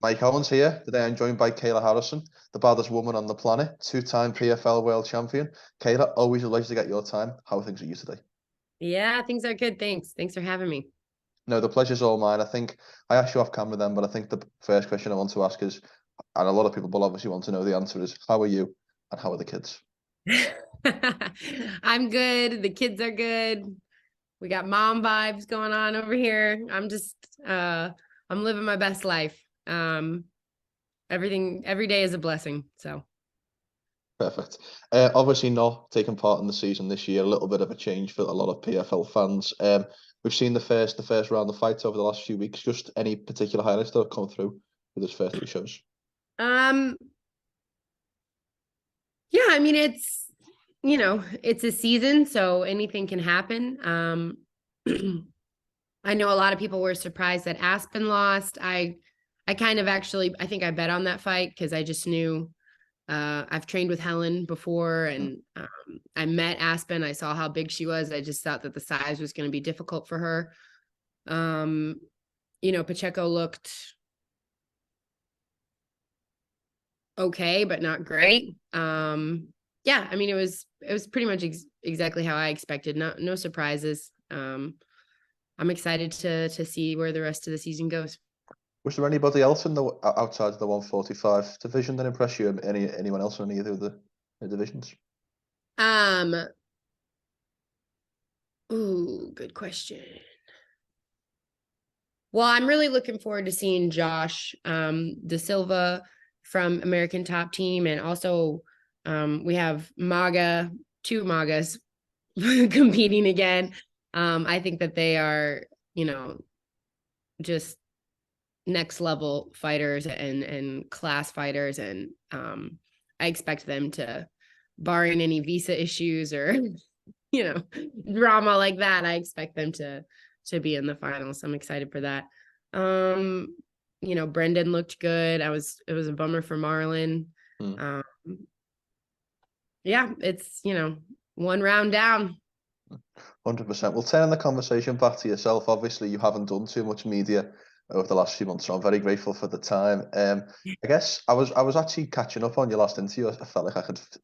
Mike Owens here. Today I'm joined by Kayla Harrison, the baddest woman on the planet, two-time PFL world champion. Kayla, always a pleasure to get your time. How are things with you today? Yeah, things are good. Thanks for having me. No, the pleasure's all mine. I think I asked you off camera then, but I think the first question I want to ask is, and a lot of people will obviously want to know the answer is, how are you and how are the kids? I'm good. The kids are good. We got mom vibes going on over here. I'm living my best life. Every day is a blessing. So Perfect. Obviously not taking part in the season this year. A little bit of a change for a lot of PFL fans. We've seen the first round of fights over the last few weeks. Just any particular highlights that have come through with this first three shows? um yeah, I mean it's a season, so anything can happen. I know a lot of people were surprised that Aspen lost. I kind of actually I think I bet on that fight because I just knew I've trained with Helen before Mm. and I met Aspen. I saw how big she was. I just thought that the size was going to be difficult for her. Um, Pacheco looked okay, but not great. Yeah, I mean it was pretty much exactly how I expected. No surprises. I'm excited to see where the rest of the season goes. Was there anybody else in the outside of the 145 division that impressed you? Anyone else in any of the other divisions? Um, ooh, good question. Well, I'm really looking forward to seeing Josh De Silva from American Top Team, and also we have two Magas competing again. I think that they are, just next level fighters and class fighters, and I expect them to, barring any visa issues or drama like that, I expect them to be in the finals. I'm excited for that. Brendan looked good. It was a bummer for Marlon. Hmm. Um, yeah, it's one round down. 100%. We'll turn the conversation back to yourself. Obviously, you haven't done too much media over the last few months, so I'm very grateful for the time. I guess I was actually catching up on your last interview. I felt like I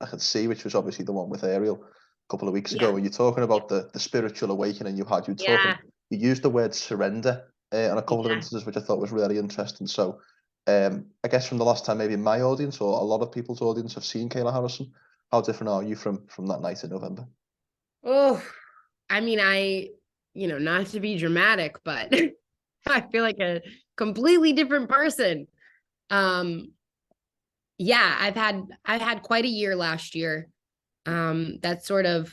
could see, which was obviously the one with Ariel a couple of weeks Yeah. ago, and you're talking about the spiritual awakening you had. Yeah. You used the word surrender in a couple of Yeah. instances, which I thought was really interesting. So, I guess from the last time, maybe my audience or a lot of people's audience have seen Kayla Harrison. How different are you from that night in November? Oh, I mean, not to be dramatic, but I feel like a completely different person. Um, yeah, I've had quite a year last year. That sort of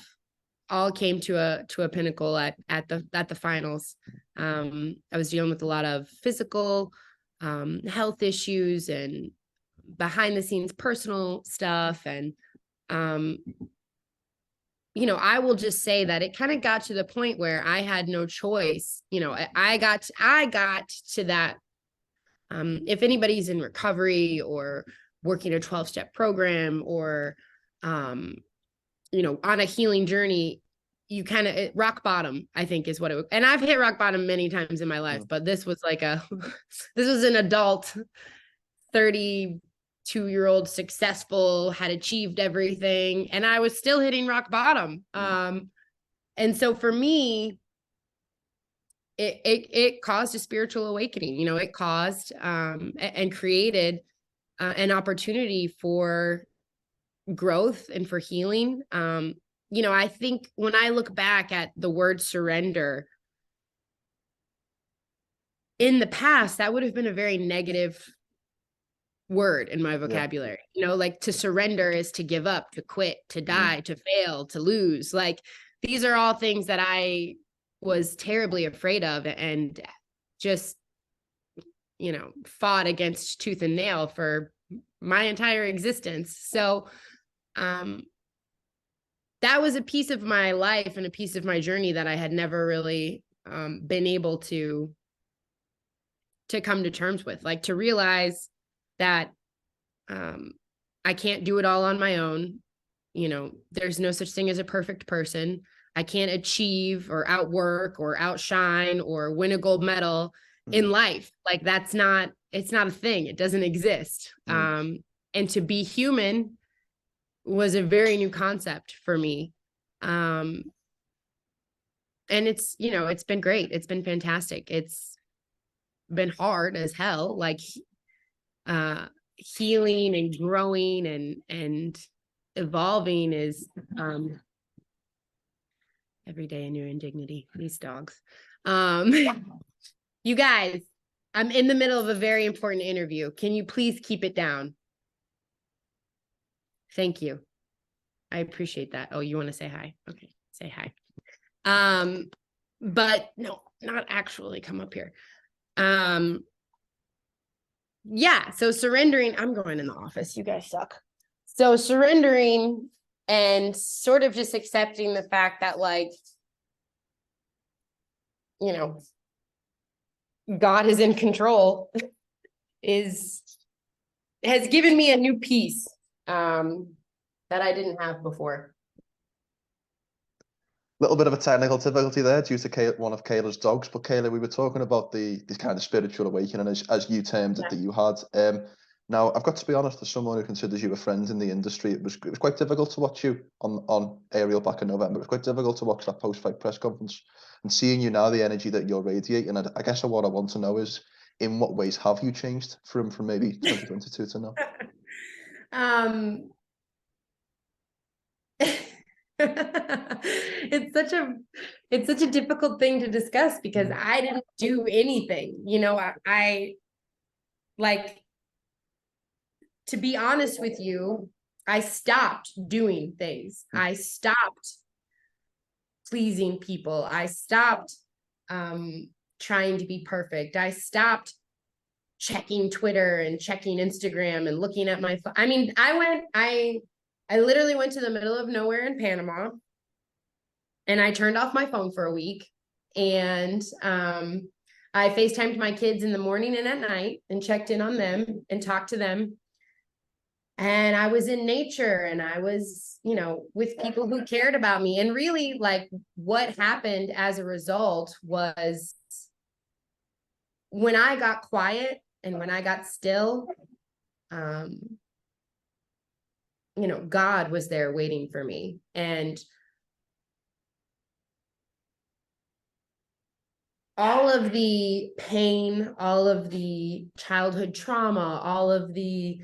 all came to a pinnacle at the finals. I was dealing with a lot of physical health issues and behind the scenes personal stuff, and um, I will just say that it kind of got to the point where I had no choice. I got to that. If anybody's in recovery or working a 12-step program or, um, on a healing journey, you kind of rock bottom, I think is what it was. And I've hit rock bottom many times in my life, Mm. but this was this was an adult 32-year-old successful, had achieved everything, and I was still hitting rock bottom. And so for me, it caused a spiritual awakening. It caused and created an opportunity for growth and for healing. I think when I look back at the word surrender in the past, that would have been a very negative word in my Yeah. vocabulary. Like, to surrender is to give up, to quit, to Mm. die, to fail, to lose. Like, these are all things that I was terribly afraid of and just, fought against tooth and nail for my entire existence. So, that was a piece of my life and a piece of my journey that I had never really been able to come to terms with, like to realize that um, I can't do it all on my own. There's no such thing as a perfect person. I can't achieve or outwork or outshine or win a gold medal in life. Like it's not a thing. It doesn't exist. And to be human was a very new concept for me. And it's, it's been great. It's been fantastic. It's been hard as hell, like healing and growing and evolving is every day a new indignity. These dogs. You guys, I'm in the middle of a very important interview. Can you please keep it down? Thank you. I appreciate that. Oh, you want to say hi? Okay, say hi. But no, not actually come up here. Yeah, so surrendering, I'm going in the office. You guys suck. So surrendering and sort of just accepting the fact that, like, God is in control has given me a new peace that I didn't have before. Little bit of a technical difficulty there due to one of Kayla's dogs, but Kayla, we were talking about the kind of spiritual awakening, as you termed it, that you had. Now, I've got to be honest, for someone who considers you a friend in the industry, it was quite difficult to watch you on Aerial back in November. It was quite difficult to watch that post-fight press conference, and seeing you now, the energy that you're radiating. And I guess what I want to know is, in what ways have you changed from maybe 2022 to now? It's such a difficult thing to discuss because I didn't do anything. I like, to be honest with you, I stopped doing things. I stopped pleasing people. I stopped trying to be perfect. I stopped checking Twitter and checking Instagram and looking at my phone. I mean, I literally went to the middle of nowhere in Panama and I turned off my phone for a week, and I FaceTimed my kids in the morning and at night and checked in on them and talked to them. And I was in nature and I was, with people who cared about me. And really, like, what happened as a result was when I got quiet and when I got still, God was there waiting for me. And all of the pain, all of the childhood trauma, all of the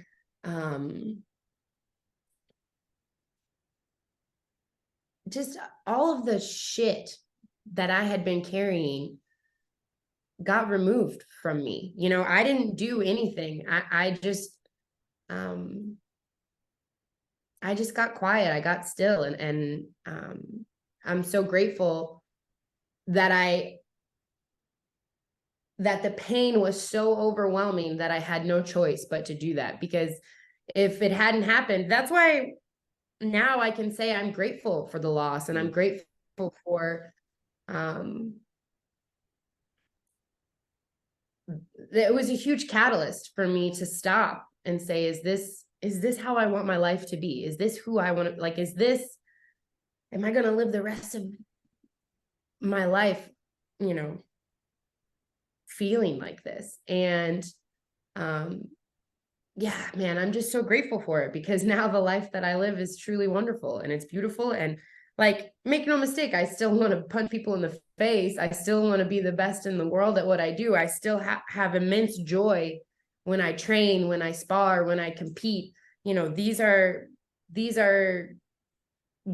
just all of the shit that I had been carrying got removed from me. I didn't do anything. I just got quiet. I got still. And I'm so grateful that the pain was so overwhelming that I had no choice but to do that. Because if it hadn't happened, that's why now I can say I'm grateful for the loss, and I'm grateful for it was a huge catalyst for me to stop and say, is this how I want my life to be? Is this who I want to, like, am I going to live the rest of my life, feeling like this? And yeah, man, I'm just so grateful for it, because now the life that I live is truly wonderful and it's beautiful. And, like, make no mistake, I still want to punch people in the face. I still want to be the best in the world at what I do. I still have immense joy when I train, when I spar, when I compete. These are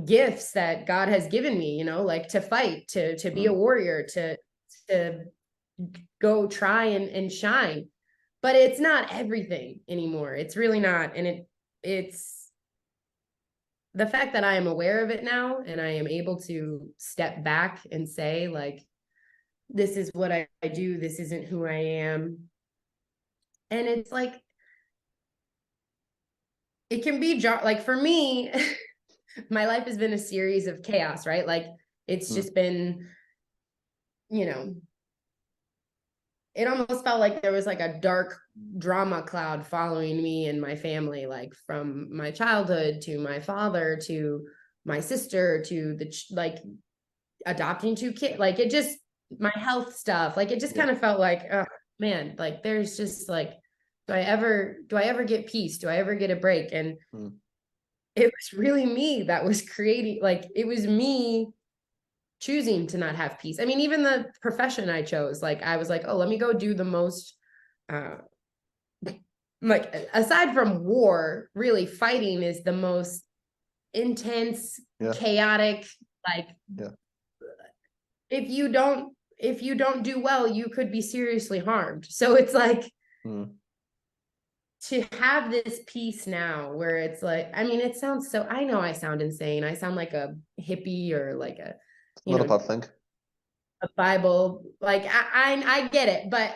gifts that God has given me, like to fight, to be a warrior, to go try and shine. But it's not everything anymore. It's really not. And it's the fact that I am aware of it now, and I am able to step back and say, like, this is what I do. This isn't who I am. And it's like, it can be like, for me, my life has been a series of chaos, right? Like, it's just been, it almost felt like there was like a dark drama cloud following me and my family, like from my childhood to my father to my sister to adopting two kids. Like, it just, my health stuff, like, it just kind of felt like man, like there's just like, do I ever get peace? Do I ever get a break? And it was really me that was creating, like, it was me choosing to not have peace. I mean, even the profession I chose, like, I was like, oh, let me go do the most, like, aside from war, really fighting is the most intense, chaotic, like, if you don't do well, you could be seriously harmed. So it's like, to have this piece now where it's like, I mean, it sounds so, I know I sound insane. I sound like a hippie or like a, not a bad thing. A Bible. Like, I get it, but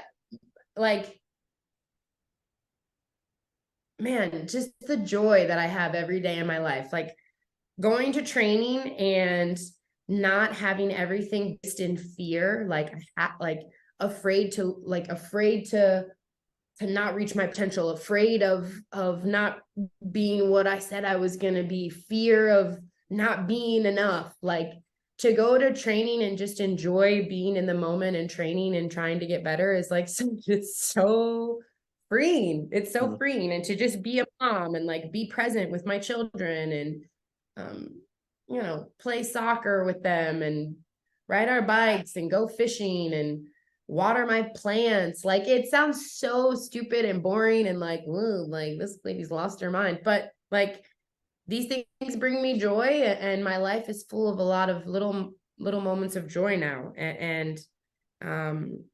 like, man, just the joy that I have every day in my life, like going to training and not having everything based in fear, like afraid to not reach my potential, afraid of not being what I said I was going to be, fear of not being enough, like to go to training and just enjoy being in the moment and training and trying to get better is like, it's so freeing. It's so freeing. And to just be a mom and like be present with my children and, you know, play soccer with them and ride our bikes and go fishing and water my plants. Like, it sounds so stupid and boring and like, whoa, like this lady's lost her mind. But like, these things bring me joy, and my life is full of a lot of little moments of joy now. And I'm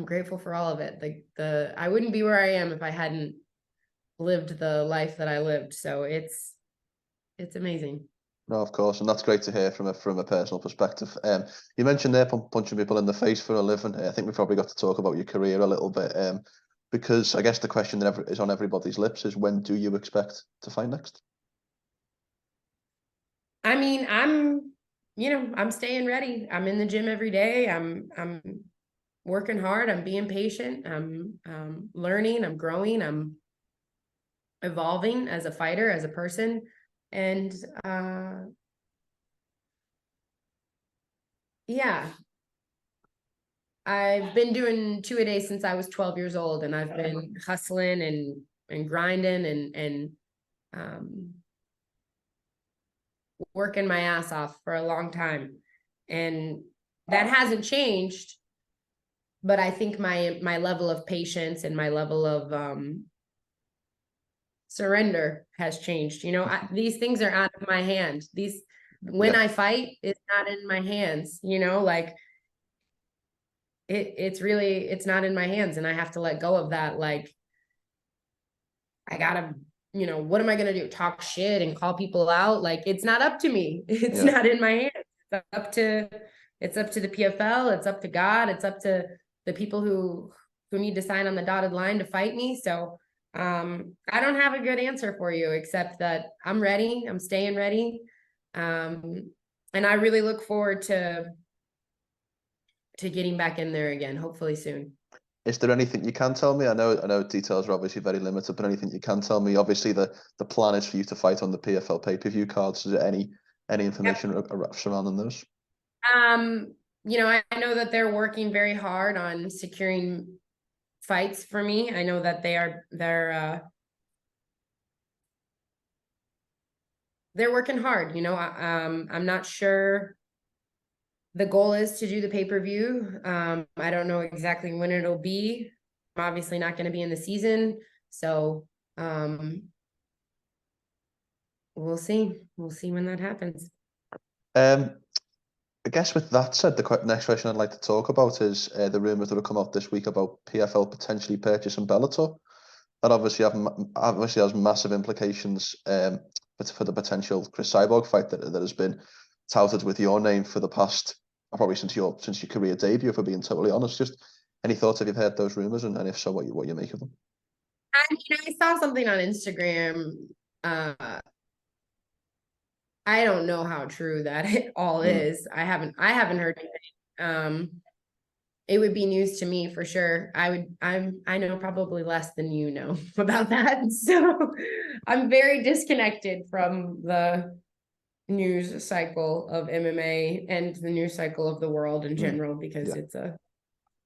grateful for all of it. Like, I wouldn't be where I am if I hadn't lived the life that I lived. So it's amazing. No, of course, and that's great to hear from a personal perspective. You mentioned there punching people in the face for a living. I think we probably got to talk about your career a little bit, because I guess the question that is on everybody's lips is, when do you expect to fight next? I mean, I'm staying ready. I'm in the gym every day. I'm working hard. I'm being patient. I'm learning. I'm growing. I'm evolving as a fighter, as a person. And yeah, I've been doing 2-a-day since I was 12 years old, and I've been hustling and grinding and working my ass off for a long time. And that hasn't changed, but I think my level of patience and my level of surrender has changed. You know, these things are out of my hand. When I fight, it's not in my hands, you know, like it's not in my hands, and I have to let go of that. Like, I gotta, you know, what am I gonna do? Talk shit and call people out? Like, it's not up to me. It's not in my hands. It's up to the PFL. It's up to God. It's up to the people who need to sign on the dotted line to fight me. So I don't have a good answer for you, except that I'm ready. I'm staying ready. And I really look forward to getting back in there again, hopefully soon. Is there anything you can tell me? I know details are obviously very limited, but anything you can tell me? Obviously, the plan is for you to fight on the PFL pay-per-view cards. Is there any information surrounding those? You know, I know that they're working very hard on securing fights for me. I know that they're working hard. You know, I'm not sure. The goal is to do the pay-per-view. I don't know exactly when it'll be. I'm obviously not going to be in the season, so we'll see. We'll see when that happens. I guess with that said, the next question I'd like to talk about is the rumours that have come out this week about PFL potentially purchasing Bellator. That obviously has massive implications for the potential Cris Cyborg fight that has been touted with your name for the past, probably since your career debut, if we're being totally honest. Just any thoughts, if you've heard those rumours, and if so, what you make of them? I mean, I saw something on Instagram. I don't know how true that all is. I haven't heard anything. It would be news to me for sure. I know probably less than you know about that. So I'm very disconnected from the news cycle of MMA and the news cycle of the world in general, because it's a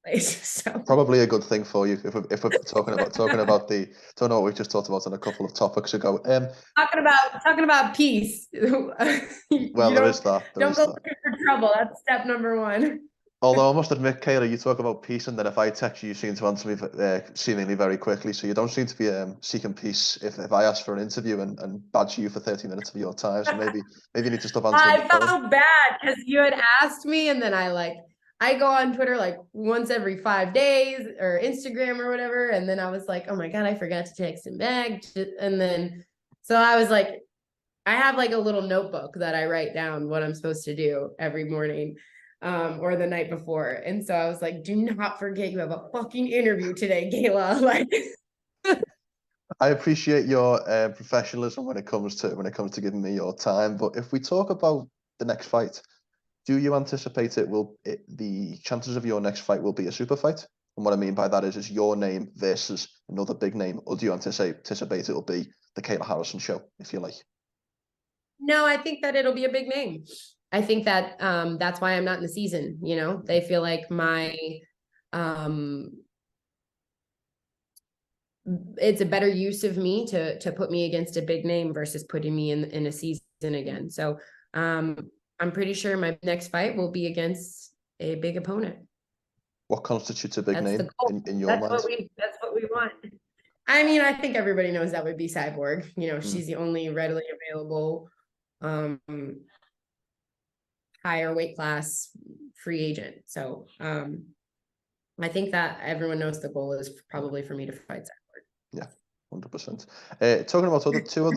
place. So Probably a good thing for you if we're talking about the don't know what we just talked about on a couple of topics ago. talking about peace. you Well, there is that. There don't is go that. looking for trouble. That's step number one. Although I must admit, Kayla, you talk about peace, and then if I text you, you seem to answer me seemingly very quickly. So you don't seem to be seeking peace if I ask for an interview and badge you for 30 minutes of your time. So maybe you need to stop answering the I phone. felt bad because you had asked me, and then I go on Twitter like once every 5 days or Instagram or whatever. And then I was like, oh my God, I forgot to text him back. And then, so I was like, I have like a little notebook that I write down what I'm supposed to do every morning or the night before. And so I was like, do not forget you have a fucking interview today, Kayla. Like, I appreciate your professionalism when it comes to giving me your time. But if we talk about the next fight, do you anticipate the chances of your next fight will be a super fight? And what I mean by that is your name versus another big name, or do you anticipate it'll be the Kayla Harrison show, if you like? no, I think that it'll be a big name. I think that that's why I'm not in the season. You know, they feel like it's a better use of me to put me against a big name versus putting me in a season again. So I'm pretty sure my next fight will be against a big opponent. What constitutes a big That's the name goal. in your mind? That's what we want. I mean, I think everybody knows that would be Cyborg. You know, Mm. she's the only readily available higher weight class free agent. So I think that everyone knows the goal is probably for me to fight Cyborg. Yeah, 100%. Talking about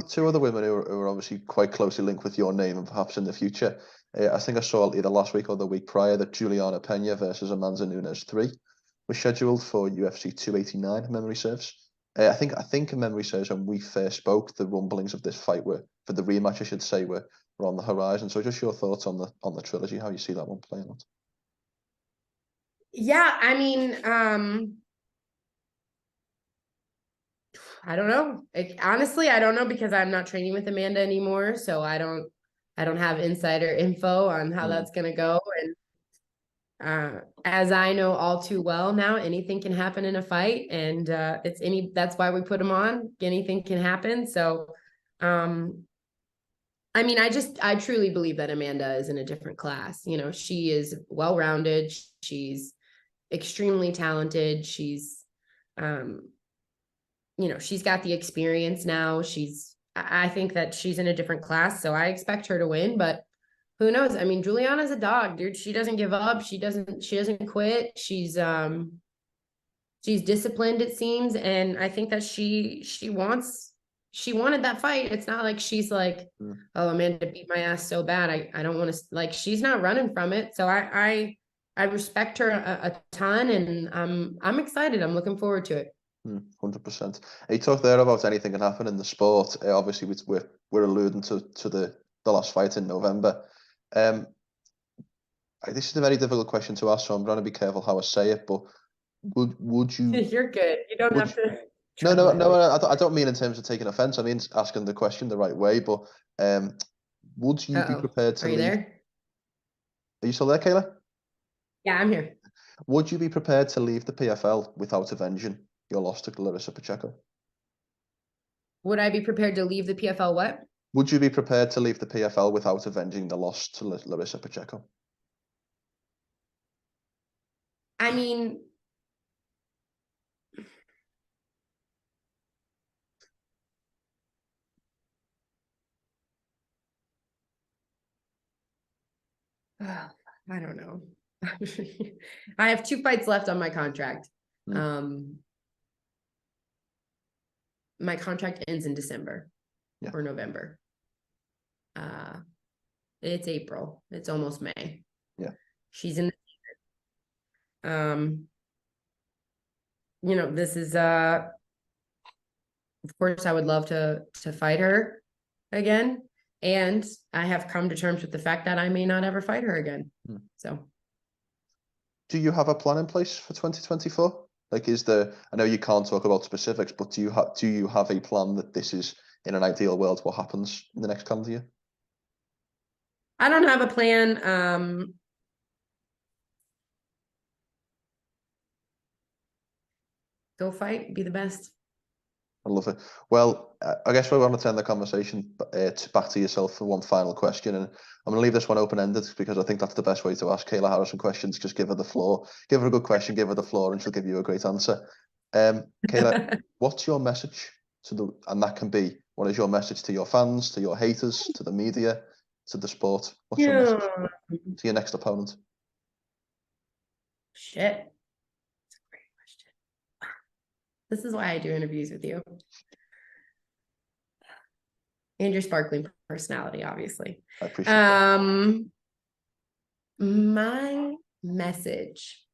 two other women who are obviously quite closely linked with your name and perhaps in the future. I think I saw either last week or the week prior that Juliana Pena versus Amanda Nunes 3 was scheduled for UFC 289, if memory serves. I think memory serves when we first spoke, the rumblings of this fight were for the rematch, I should say, were on the horizon. So just your thoughts on the trilogy, how you see that one playing out. Yeah, I mean, I don't know. Honestly, I don't know because I'm not training with Amanda anymore, so I don't have insider info on how that's gonna go. And as I know all too well now, anything can happen in a fight, and that's why we put them on. Anything can happen. So, I mean, I truly believe that Amanda is in a different class. You know, she is well-rounded. She's extremely talented. She's she's got the experience now. I think that she's in a different class, so I expect her to win, but who knows? I mean, Juliana's a dog, dude. She doesn't give up. She doesn't quit. She's disciplined, it seems, and I think that she wanted that fight. It's not like she's like, oh, Amanda beat my ass so bad. I don't want to, like, she's not running from it. So I respect her a ton, and I'm excited. I'm looking forward to it. 100%. You talked there about anything can happen in the sport. Obviously, we're alluding to the last fight in November. This is a very difficult question to ask, so I'm trying to be careful how I say it. But would you? You're good. You don't have to. No. I don't mean in terms of taking offense. I mean asking the question the right way. But would you be prepared to leave? Are you there? Are you still there, Kayla? Yeah, I'm here. Would you be prepared to leave the PFL without avenging your loss to Larissa Pacheco? Would I be prepared to leave the PFL what? Would you be prepared to leave the PFL without avenging the loss to Larissa Pacheco? I mean, I don't know. I have 2 fights left on my contract. My contract ends in December or November. It's April. It's almost May. Yeah. She's in this is of course I would love to fight her again. And I have come to terms with the fact that I may not ever fight her again. So do you have a plan in place for 2024? Like, I know you can't talk about specifics, but do you have a plan that this is, in an ideal world, what happens in the next calendar year? I don't have a plan. go fight, be the best. I love it. Well, I guess we want to turn the conversation back to yourself for one final question, and I'm going to leave this one open-ended because I think that's the best way to ask Kayla Harrison questions. Just give her the floor, give her a good question, give her the floor, and she'll give you a great answer. Kayla, what's your message to the? And that can be, what is your message to your fans, to your haters, to the media, to the sport? What's your message to your next opponent? Shit. That's a great question. This is why I do interviews with you. And your sparkling personality, obviously. I appreciate that. My message.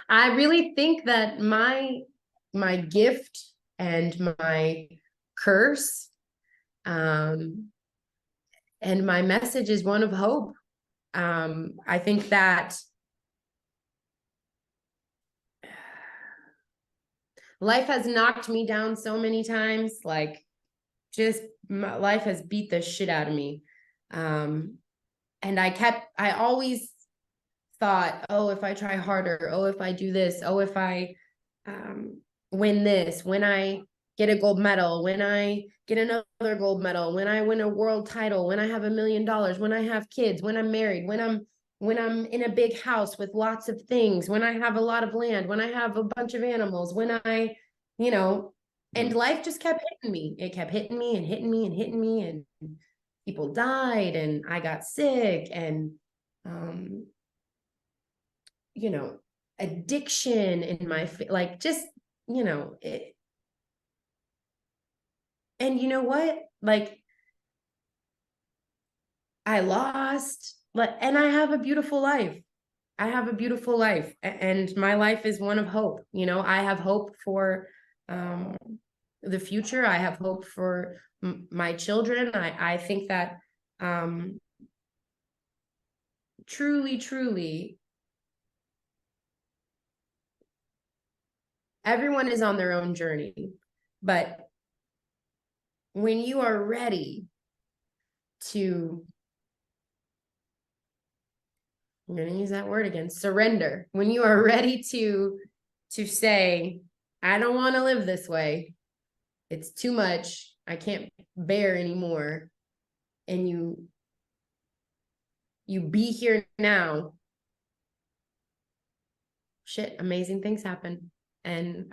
I really think that my gift and my curse, and my message is one of hope. I think that life has knocked me down so many times, like just life has beat the shit out of me. And I always thought, oh, if I try harder, oh, if I do this, oh, if I win this, when I get a gold medal, when I get another gold medal, when I win a world title, when I have $1 million, when I have kids, when I'm married, when I'm in a big house with lots of things, when I have a lot of land, when I have a bunch of animals, when I, and life just kept hitting me. It kept hitting me and hitting me and hitting me, and people died and I got sick, and addiction in my like just it. And you know what, like I lost, and I have a beautiful life. I have a beautiful life, and my life is one of hope. I have hope for the future. I have hope for my children. I think that truly everyone is on their own journey, but when you are ready to, I'm going to use that word again, surrender, when you are ready to say, I don't want to live this way, it's too much, I can't bear anymore, and you be here now, shit, amazing things happen, and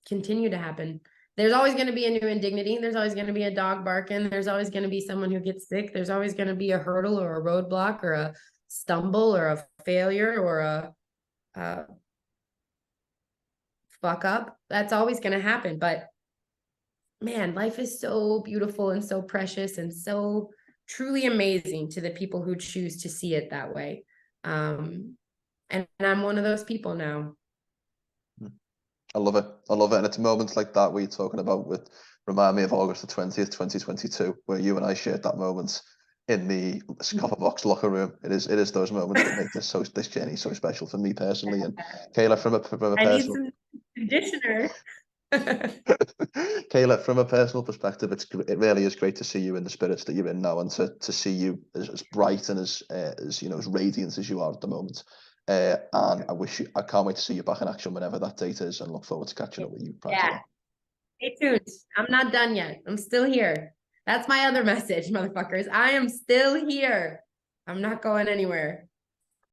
continue to happen. There's always going to be a new indignity. There's always going to be a dog barking. There's always going to be someone who gets sick. There's always going to be a hurdle or a roadblock or a stumble or a failure or a fuck up. That's always going to happen. But man, life is so beautiful and so precious and so truly amazing to the people who choose to see it that way. And I'm one of those people now. I love it. I love it. And it's moments like that we're talking about remind me of August the 20th, 2022, where you and I shared that moment in the copper box locker room. It is those moments that make this journey so special for me personally. And Kayla, from a personal, I need some conditioner. Kayla, from a personal perspective, it really is great to see you in the spirits that you're in now, and to see you as bright and as radiant as you are at the moment. And I can't wait to see you back in action whenever that date is, and look forward to catching up with you. Yeah. Stay tuned. I'm not done yet. I'm still here. That's my other message, motherfuckers. I am still here. I'm not going anywhere.